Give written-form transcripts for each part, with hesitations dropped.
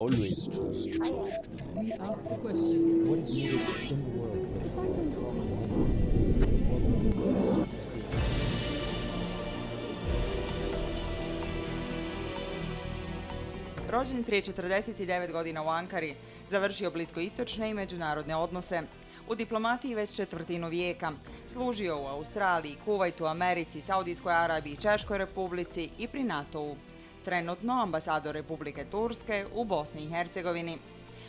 Always trust. We ask the questions. What is needed in the world Is right that now? going to be? Rođen prije 49 godina u Ankari, završio bliskoistočne i međunarodne odnose. U diplomatiji već četvrtinu vijeka. Služio u Australiji, Kuvajtu, Americi, Saudijskoj Arabiji, Češkoj republici i pri NATO-u. Trenutno ambasador Republike Turske u Bosni i Hercegovini.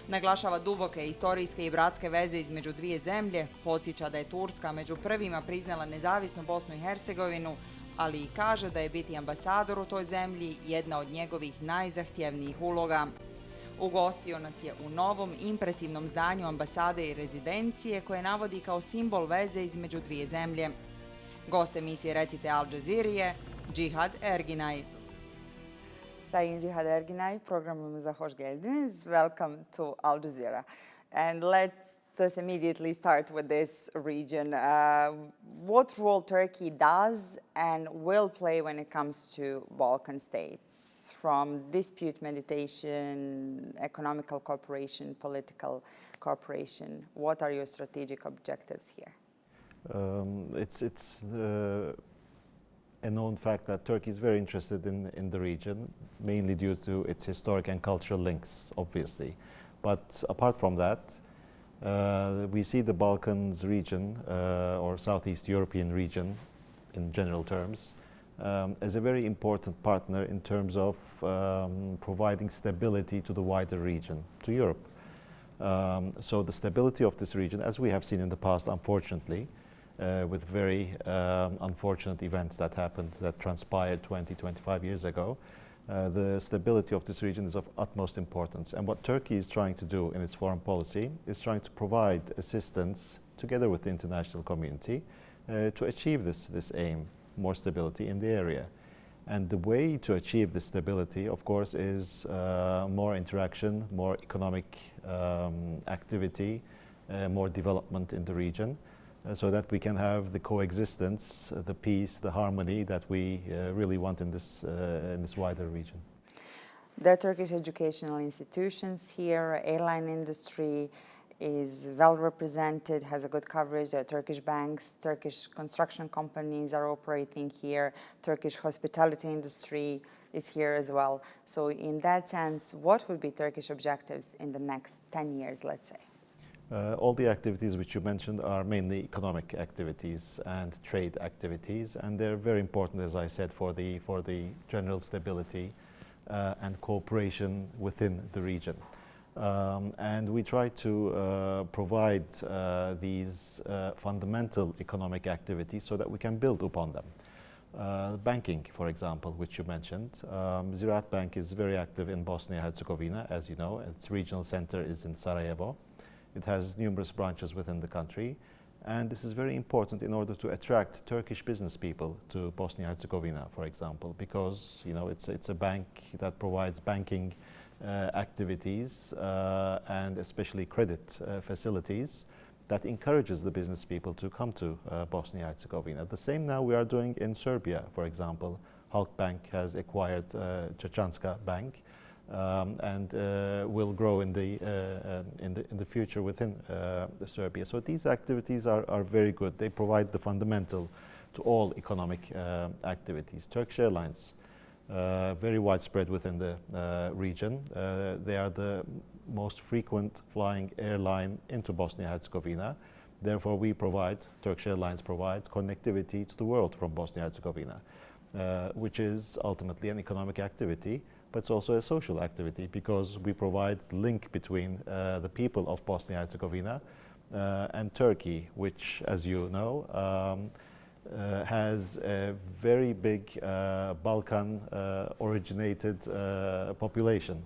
Naglašava duboke istorijske i bratske veze između dvije zemlje, podsjeća da je Turska među prvima priznala nezavisnu Bosnu i Hercegovinu, ali i kaže da je biti ambasador u toj zemlji jedna od njegovih najzahtjevnijih uloga. Ugostio nas je u novom impresivnom zdanju ambasade i rezidencije koje navodi kao simbol veze između dvije zemlje. Gost emisije Recite Aljazeeri je Džihad Erginaj. Sayın Cihad Erginay, programımıza hoş geldiniz. Welcome to Al Jazeera. And let's immediately start with this region. What role Turkey does and will play when it comes to Balkan states, from dispute mediation, economical cooperation, political cooperation? What are your strategic objectives here? It's a known fact that Turkey is very interested in the region, mainly due to its historic and cultural links, obviously. But apart from that, we see the Balkans region, or Southeast European region in general terms, as a very important partner in terms of providing stability to the wider region, to Europe. So the stability of this region, as we have seen in the past, unfortunately, with very unfortunate events that happened, that transpired 20, 25 years ago, the stability of this region is of utmost importance. And what Turkey is trying to do in its foreign policy is trying to provide assistance together with the international community to achieve this aim, more stability in the area. And the way to achieve this stability, of course, is more interaction, more economic activity, more development in the region, so that we can have the coexistence, the peace, the harmony that we really want in this wider region. The Turkish educational institutions here, airline industry is well represented, has a good coverage. There are Turkish banks, Turkish construction companies are operating here, Turkish hospitality industry is here as well. So in that sense, what would be Turkish objectives in the next 10 years, let's say? All the activities which you mentioned are mainly economic activities and trade activities, and they're very important, as I said, for the general stability and cooperation within the region. And we try to provide these fundamental economic activities so that we can build upon them. Banking, for example, which you mentioned. Ziraat Bank is very active in Bosnia-Herzegovina, as you know. Its regional center is in Sarajevo. It has numerous branches within the country, and this is very important in order to attract Turkish business people to Bosnia-Herzegovina, for example, because it's a bank that provides banking activities and especially credit facilities that encourages the business people to come to Bosnia-Herzegovina. The same now we are doing in Serbia, for example. Halkbank has acquired Čačanska Bank. And will grow in the future within Serbia. So these activities are very good. They provide the fundamental to all economic activities. Turkish Airlines, very widespread within the region. They are the most frequent flying airline into Bosnia-Herzegovina. Therefore, Turkish Airlines provides connectivity to the world from Bosnia-Herzegovina, which is ultimately an economic activity. But it's also a social activity because we provide link between the people of Bosnia-Herzegovina and Turkey, which, as you know, has a very big Balkan-originated population.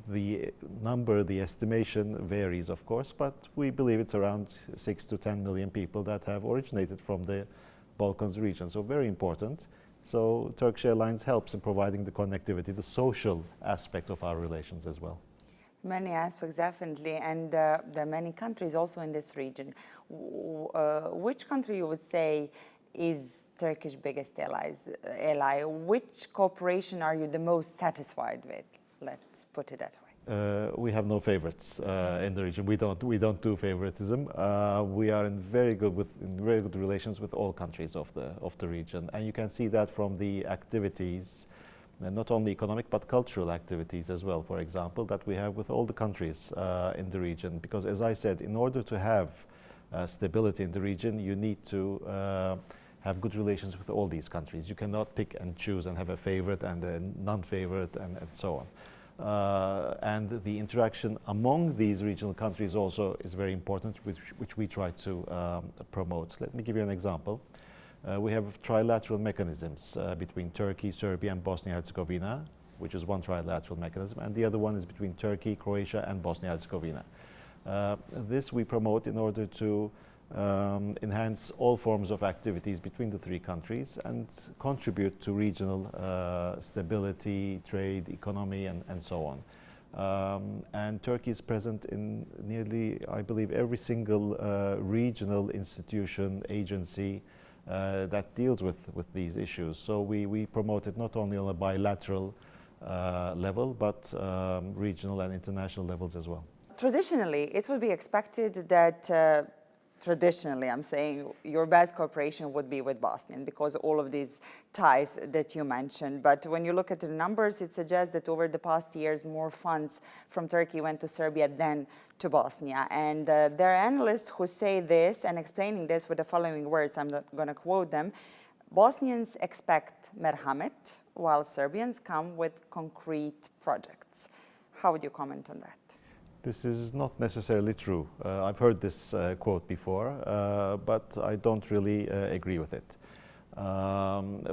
The number, the estimation varies, of course, but we believe it's around 6 to 10 million people that have originated from the Balkans region, so very important. So Turkish Airlines helps in providing the connectivity, the social aspect of our relations as well. Many aspects, definitely, and there are many countries also in this region. Which country you would say is Turkish biggest ally? Which cooperation are you the most satisfied with? Let's put it that way. We have no favorites in the region. We don't do favoritism. We are in very good relations with all countries of the region, and you can see that from the activities, not only economic but cultural activities as well. For example, that we have with all the countries in the region. Because, as I said, in order to have stability in the region, you need to have good relations with all these countries. You cannot pick and choose and have a favorite and a non-favorite and so on. And the interaction among these regional countries also is very important, which we try to promote. Let me give you an example. We have trilateral mechanisms between Turkey, Serbia, and Bosnia-Herzegovina, which is one trilateral mechanism, and the other one is between Turkey, Croatia, and Bosnia-Herzegovina. This we promote in order to enhance all forms of activities between the three countries and contribute to regional stability, trade, economy, and so on. And Turkey is present in nearly, I believe, every single regional institution, agency that deals with these issues. So we promote it not only on a bilateral level, but regional and international levels as well. Traditionally, it would be expected that traditionally, I'm saying, your best cooperation would be with Bosnian because all of these ties that you mentioned. But when you look at the numbers, it suggests that over the past years, more funds from Turkey went to Serbia than to Bosnia. And there are analysts who say this and explaining this with the following words. I'm not going to quote them. Bosnians expect merhamet, while Serbians come with concrete projects. How would you comment on that? This is not necessarily true. I've heard this quote before, but I don't really agree with it.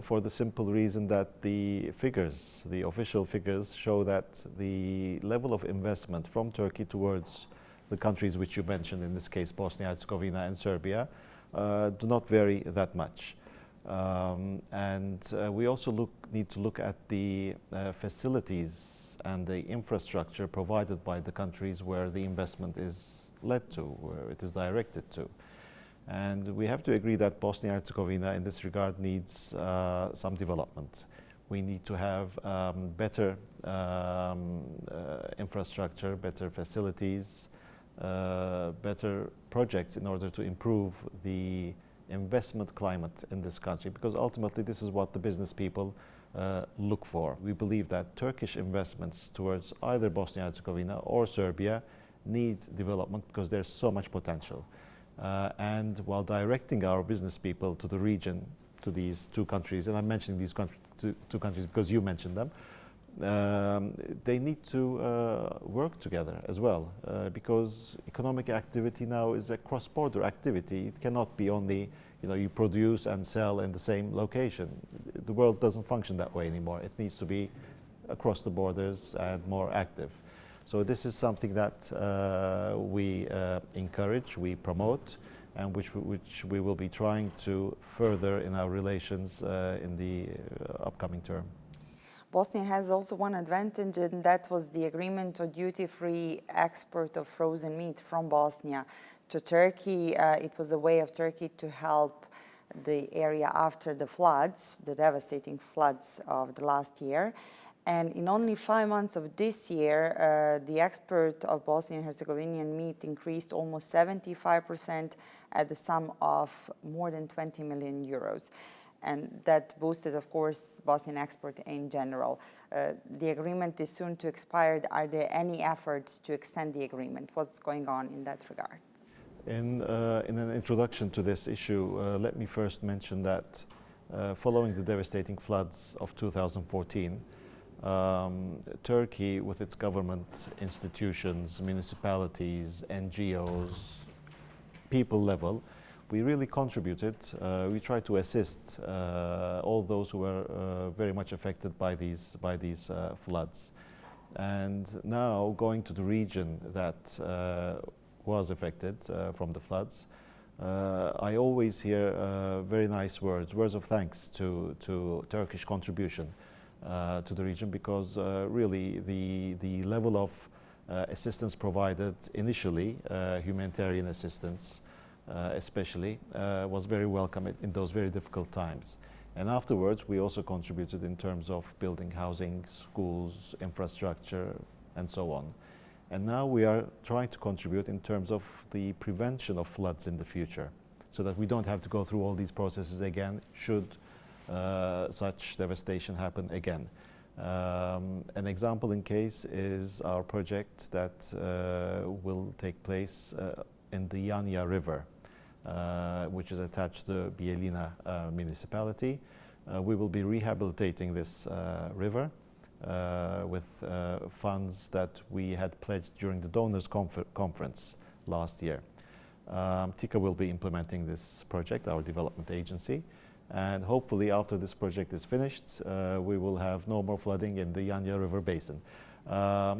For the simple reason that the figures, the official figures, show that the level of investment from Turkey towards the countries which you mentioned, in this case Bosnia-Herzegovina and Serbia, do not vary that much. We also need to look at the facilities and the infrastructure provided by the countries where the investment is led to, where it is directed to. And we have to agree that Bosnia-Herzegovina in this regard needs some development. We need to have better infrastructure, better facilities, better projects in order to improve the investment climate in this country, because ultimately this is what the business people look for. We believe that Turkish investments towards either Bosnia-Herzegovina or Serbia need development because there's so much potential. And while directing our business people to the region, to these two countries, and I'm mentioning these two countries because you mentioned them, they need to work together as well, because economic activity now is a cross-border activity. It cannot be only, you produce and sell in the same location. The world doesn't function that way anymore. It needs to be across the borders and more active. So this is something that we encourage, we promote, and which we will be trying to further in our relations in the upcoming term. Bosnia has also one advantage, and that was the agreement on duty-free export of frozen meat from Bosnia to Turkey. It was a way of Turkey to help the area after the floods, the devastating floods of the last year. And in only 5 months of this year, the export of Bosnian and Herzegovinian meat increased almost 75% at the sum of more than 20 million euros. And that boosted, of course, Bosnian export in general. The agreement is soon to expire. Are there any efforts to extend the agreement? What's going on in that regard? In an introduction to this issue, let me first mention that following the devastating floods of 2014, Turkey, with its government institutions, municipalities, NGOs, people level, we really contributed. We tried to assist all those who were very much affected by these floods. And now, going to the region that was affected from the floods, I always hear very nice words of thanks to Turkish contribution to the region, because really the level of assistance provided initially, humanitarian assistance especially, was very welcome in those very difficult times. And afterwards, we also contributed in terms of building housing, schools, infrastructure, and so on. And now we are trying to contribute in terms of the prevention of floods in the future, so that we don't have to go through all these processes again should such devastation happen again. An example in case is our project that will take place in the Yanya River, which is attached to Bijeljina municipality. We will be rehabilitating this river with funds that we had pledged during the donors conference last year. TICA will be implementing this project, our development agency, and hopefully after this project is finished, we will have no more flooding in the Yanya River basin.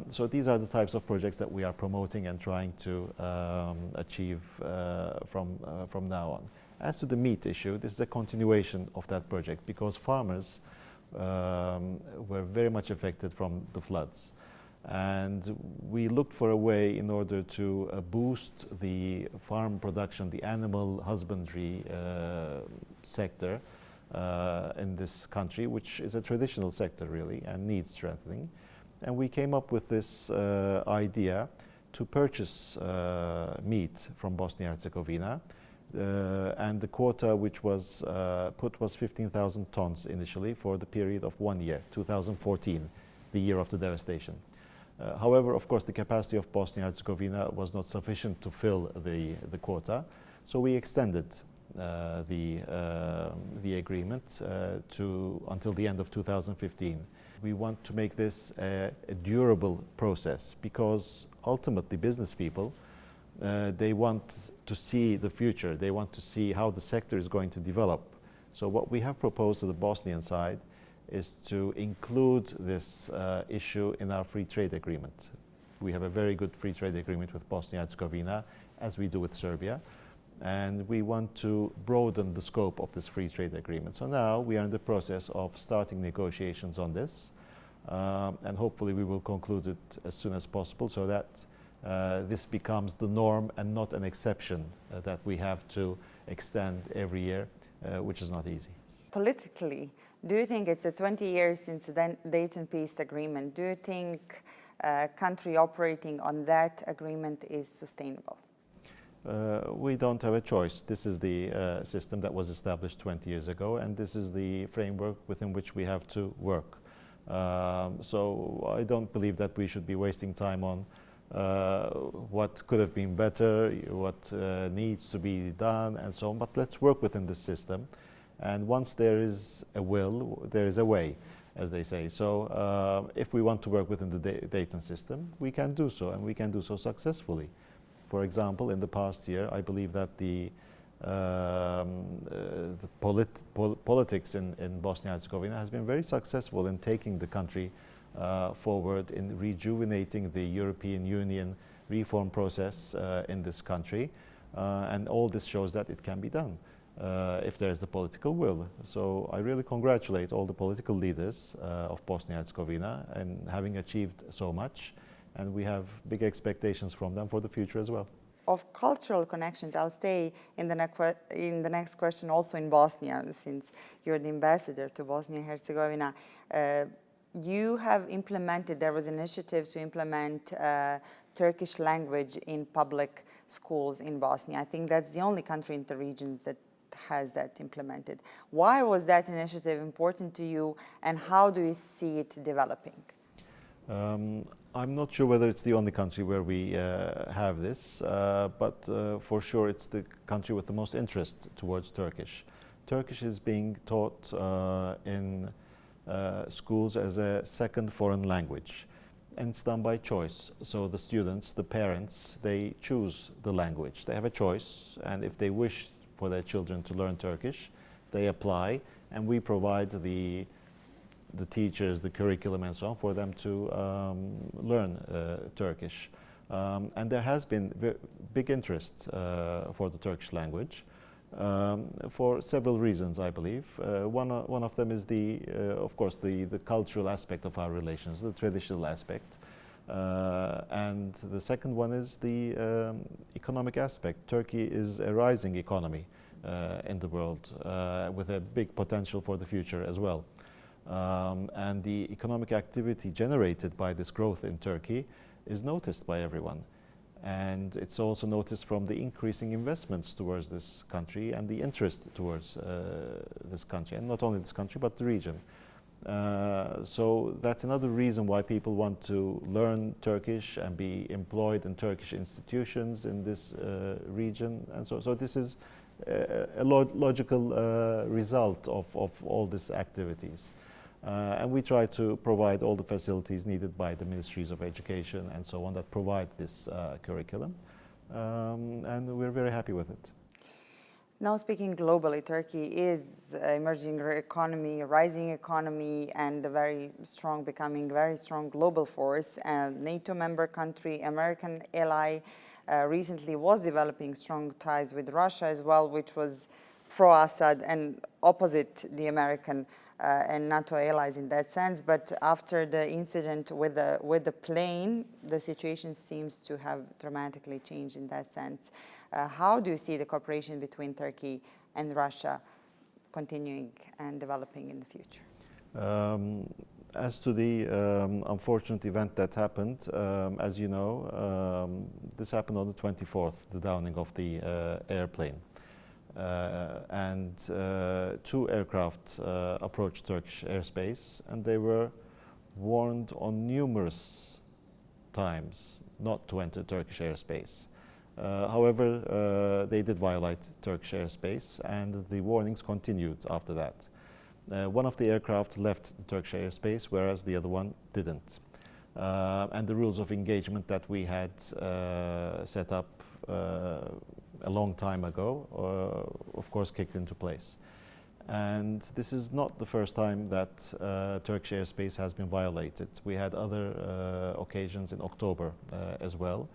So these are the types of projects that we are promoting and trying to achieve from now on. As to the meat issue, this is a continuation of that project because farmers were very much affected from the floods. And we looked for a way in order to boost the farm production, the animal husbandry sector in this country, which is a traditional sector really and needs strengthening. And we came up with this idea to purchase meat from Bosnia-Herzegovina. And the quota which was put was 15,000 tons initially for the period of 1 year, 2014, the year of the devastation. However, of course, the capacity of Bosnia-Herzegovina was not sufficient to fill the quota, so we extended the agreement until the end of 2015. We want to make this a durable process because ultimately business people they want to see the future. They want to see how the sector is going to develop. So what we have proposed to the Bosnian side is to include this issue in our free trade agreement. We have a very good free trade agreement with Bosnia-Herzegovina, as we do with Serbia, and we want to broaden the scope of this free trade agreement. So now we are in the process of starting negotiations on this, and hopefully we will conclude it as soon as possible so that this becomes the norm and not an exception that we have to extend every year, which is not easy. Politically, do you think it's 20 years since the Dayton Peace Agreement? Do you think a country operating on that agreement is sustainable? We don't have a choice. This is the system that was established 20 years ago, and this is the framework within which we have to work. So I don't believe that we should be wasting time on what could have been better, what needs to be done, and so on. But let's work within the system. And once there is a will, there is a way, as they say. So if we want to work within the Dayton system, we can do so, and we can do so successfully. For example, in the past year, I believe that the politics in Bosnia-Herzegovina has been very successful in taking the country forward in rejuvenating the European Union reform process in this country. And all this shows that it can be done if there is the political will. So I really congratulate all the political leaders of Bosnia-Herzegovina in having achieved so much. And we have big expectations from them for the future as well. Of cultural connections, I'll stay in the next question also in Bosnia, since you're the ambassador to Bosnia-Herzegovina. You have implemented, there was an initiative to implement Turkish language in public schools in Bosnia. I think that's the only country in the regions that has that implemented. Why was that initiative important to you, and how do you see it developing? I'm not sure whether it's the only country where we have this, but for sure it's the country with the most interest towards Turkish. Turkish is being taught in schools as a second foreign language, and it's done by choice. So the students, the parents, they choose the language. They have a choice, and if they wish for their children to learn Turkish, they apply, and we provide the teachers, the curriculum and so on for them to learn Turkish. And there has been big interest for the Turkish language for several reasons, I believe. One of them is of course, the cultural aspect of our relations, the traditional aspect. And the second one is the economic aspect. Turkey is a rising economy in the world, with a big potential for the future as well. And the economic activity generated by this growth in Turkey is noticed by everyone. And it's also noticed from the increasing investments towards this country and the interest towards this country, and not only this country but the region. So that's another reason why people want to learn Turkish and be employed in Turkish institutions in this region. And so this is a logical result of all these activities. And we try to provide all the facilities needed by the ministries of education and so on that provide this curriculum. And we're very happy with it. Now, speaking globally, Turkey is an emerging economy, a rising economy, and becoming a very strong global force. NATO member country, American ally, recently was developing strong ties with Russia as well, which was pro-Assad and opposite the American and NATO allies in that sense. But after the incident with the plane, the situation seems to have dramatically changed in that sense. How do you see the cooperation between Turkey and Russia continuing and developing in the future? As to the unfortunate event that happened, as you know, this happened on the 24th, the downing of the airplane. And two aircraft approached Turkish airspace, and they were warned on numerous times not to enter Turkish airspace. However, they did violate Turkish airspace, and the warnings continued after that. One of the aircraft left the Turkish airspace, whereas the other one didn't. And the rules of engagement that we had set up a long time ago, of course, kicked into place. And this is not the first time that Turkish airspace has been violated. We had other occasions in October as well.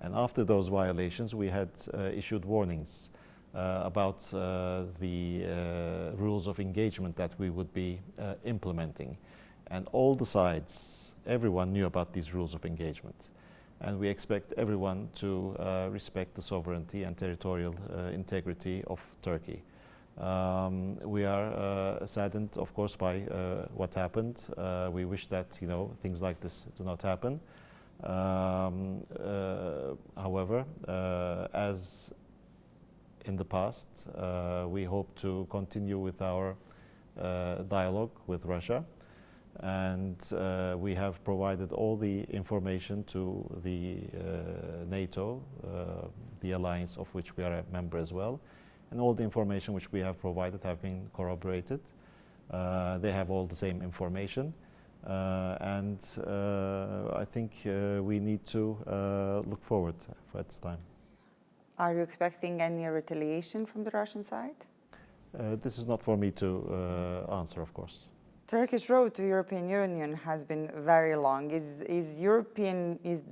And after those violations, we had issued warnings about the rules of engagement that we would be implementing. And all the sides, everyone knew about these rules of engagement. And we expect everyone to respect the sovereignty and territorial integrity of Turkey. We are saddened, of course, by what happened. We wish that things like this do not happen. However, as in the past, we hope to continue with our dialogue with Russia. And we have provided all the information to the NATO, the alliance of which we are a member as well. And all the information which we have provided have been corroborated. They have all the same information. And I think we need to look forward at this time. Are you expecting any retaliation from the Russian side? This is not for me to answer, of course. Turkish road to European Union has been very long. Is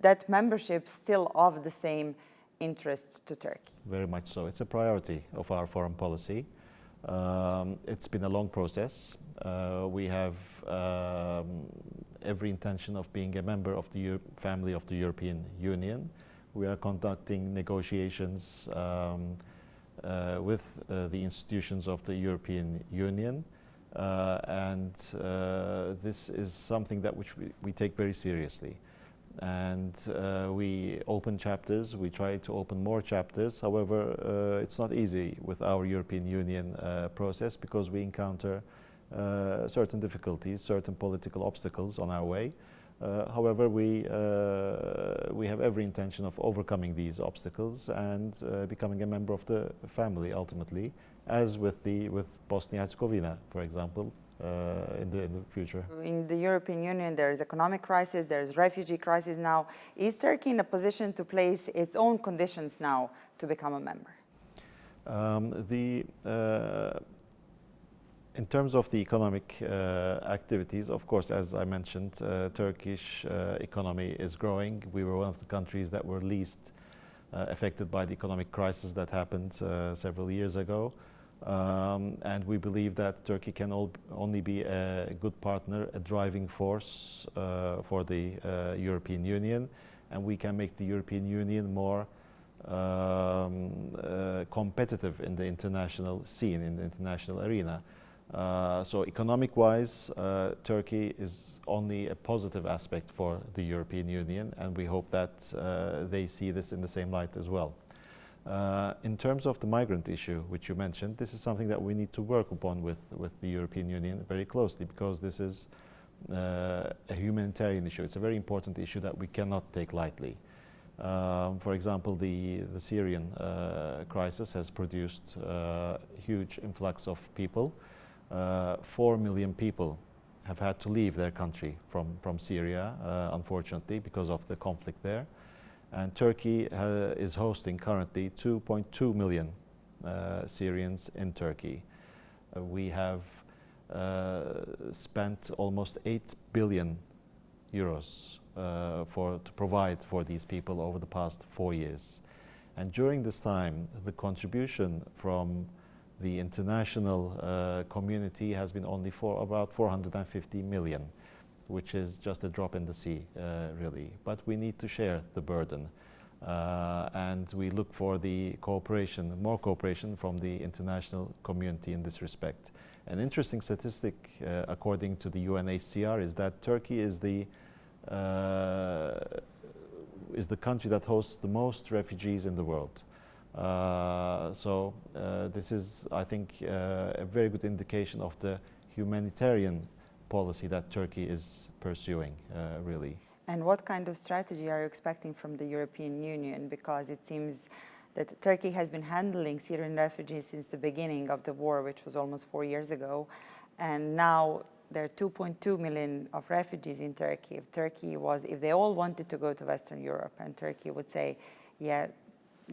that membership still of the same interest to Turkey? Very much so. It's a priority of our foreign policy. It's been a long process. We have every intention of being a member of the family of the European Union. We are conducting negotiations with the institutions of the European Union. And this is something that we take very seriously. And we open chapters, we try to open more chapters. However, it's not easy with our European Union process because we encounter certain difficulties, certain political obstacles on our way. However, we have every intention of overcoming these obstacles and becoming a member of the family ultimately, as with Bosnia-Herzegovina, for example, in the future. In the European Union, there is economic crisis, there is refugee crisis now. Is Turkey in a position to place its own conditions now to become a member? In terms of the economic activities, of course, as I mentioned, Turkish economy is growing. We were one of the countries that were least affected by the economic crisis that happened several years ago. And we believe that Turkey can only be a good partner, a driving force for the European Union, and we can make the European Union more competitive in the international scene, in the international arena. So economic-wise, Turkey is only a positive aspect for the European Union, and we hope that they see this in the same light as well. In terms of the migrant issue, which you mentioned, this is something that we need to work upon with the European Union very closely, because this is a humanitarian issue. It's a very important issue that we cannot take lightly. For example, the Syrian crisis has produced a huge influx of people. 4 million people have had to leave their country from Syria, unfortunately, because of the conflict there. And Turkey is hosting currently 2.2 million Syrians in Turkey. We have spent almost 8 billion euros to provide for these people over the past 4 years. And during this time, the contribution from the international community has been only for about 450 million, which is just a drop in the sea, really. But we need to share the burden. And we look for the cooperation, more cooperation from the international community in this respect. An interesting statistic, according to the UNHCR, is that Turkey is the country that hosts the most refugees in the world. So this is, I think, a very good indication of the humanitarian policy that Turkey is pursuing, really. And what kind of strategy are you expecting from the European Union? Because it seems that Turkey has been handling Syrian refugees since the beginning of the war, which was almost 4 years ago. And now there are 2.2 million of refugees in Turkey. If they all wanted to go to Western Europe, and Turkey would say, yeah,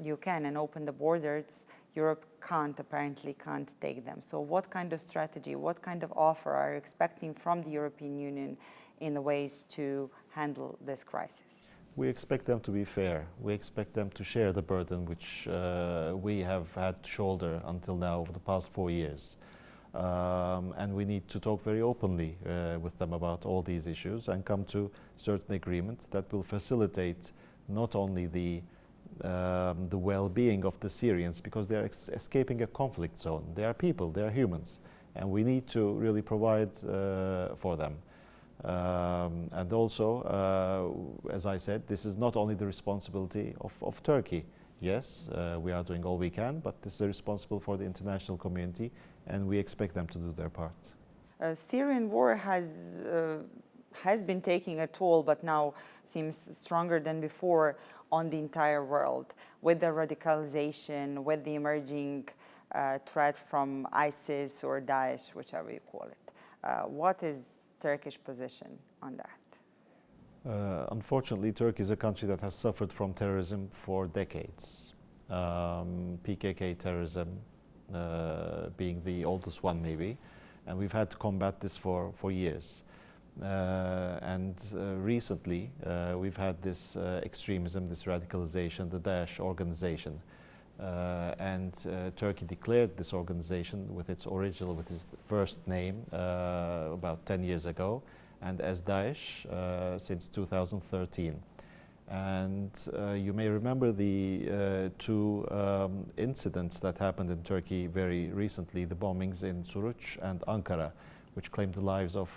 you can, and open the borders, Europe apparently can't take them. So what kind of strategy, what kind of offer are you expecting from the European Union in the ways to handle this crisis? We expect them to be fair. We expect them to share the burden which we have had to shoulder until now over the past 4 years. And we need to talk very openly with them about all these issues and come to certain agreements that will facilitate not only the well-being of the Syrians, because they are escaping a conflict zone. They are people, they are humans, and we need to really provide for them. And also, as I said, this is not only the responsibility of Turkey. Yes, we are doing all we can, but this is responsible for the international community, and we expect them to do their part. Syrian war has been taking a toll, but now seems stronger than before on the entire world, with the radicalization, with the emerging threat from ISIS or Daesh, whichever you call it. What is Turkish position on that? Unfortunately, Turkey is a country that has suffered from terrorism for decades. PKK terrorism being the oldest one, maybe, and we've had to combat this for years. Recently, we've had this extremism, this radicalization, the Daesh organization. Turkey declared this organization with its first name about 10 years ago, and as Daesh since 2013. And you may remember the two incidents that happened in Turkey very recently, the bombings in Suruç and Ankara, which claimed the lives of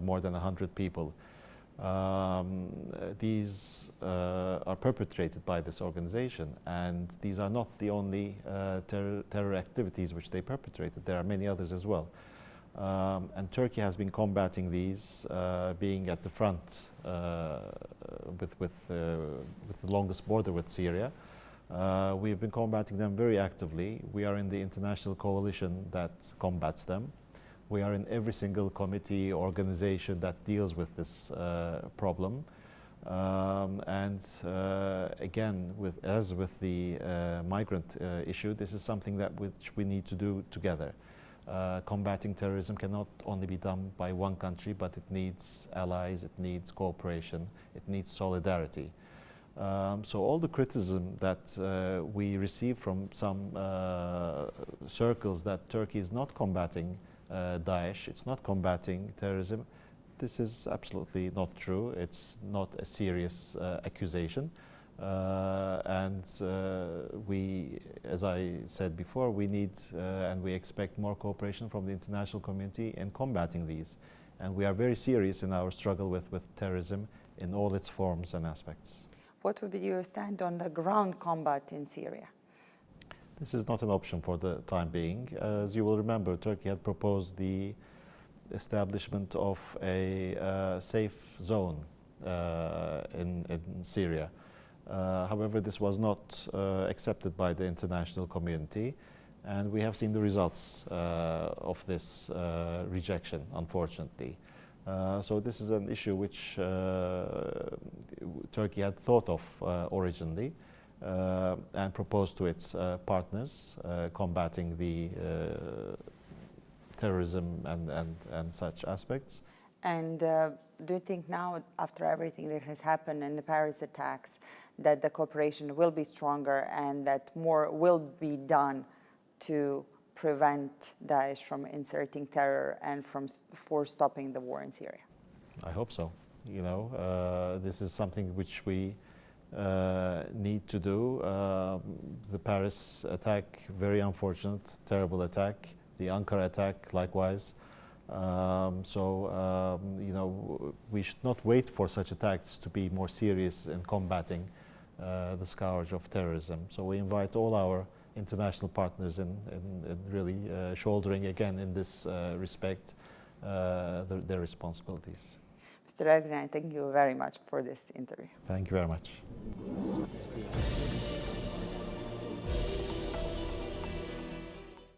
more than 100 people. These are perpetrated by this organization, and these are not the only terror activities which they perpetrated. There are many others as well. And Turkey has been combating these, being at the front with the longest border with Syria. We've been combating them very actively. We are in the international coalition that combats them. We are in every single committee, organization that deals with this problem. Again, as with the migrant issue, this is something which we need to do together. Combating terrorism cannot only be done by one country, but it needs allies, it needs cooperation, it needs solidarity. So all the criticism that we receive from some circles that Turkey is not combating Daesh, it's not combating terrorism, this is absolutely not true. It's not a serious accusation. And we, as I said before, we need and we expect more cooperation from the international community in combating these. And we are very serious in our struggle with terrorism in all its forms and aspects. What would be your stand on the ground combat in Syria? This is not an option for the time being. As you will remember, Turkey had proposed the establishment of a safe zone in Syria. However, this was not accepted by the international community, and we have seen the results of this rejection, unfortunately. So this is an issue which Turkey had thought of originally and proposed to its partners combating the terrorism and such aspects. And do you think now, after everything that has happened in the Paris attacks, that the cooperation will be stronger and that more will be done to prevent Daesh from inserting terror and for stopping the war in Syria? I hope so. You know, this is something which we need to do. The Paris attack, very unfortunate, terrible attack. The Ankara attack, likewise. You know, we should not wait for such attacks to be more serious in combating the scourge of terrorism. So we invite all our international partners in really shouldering again in this respect their responsibilities. Mr. Ergin, thank you very much for this interview. Thank you very much.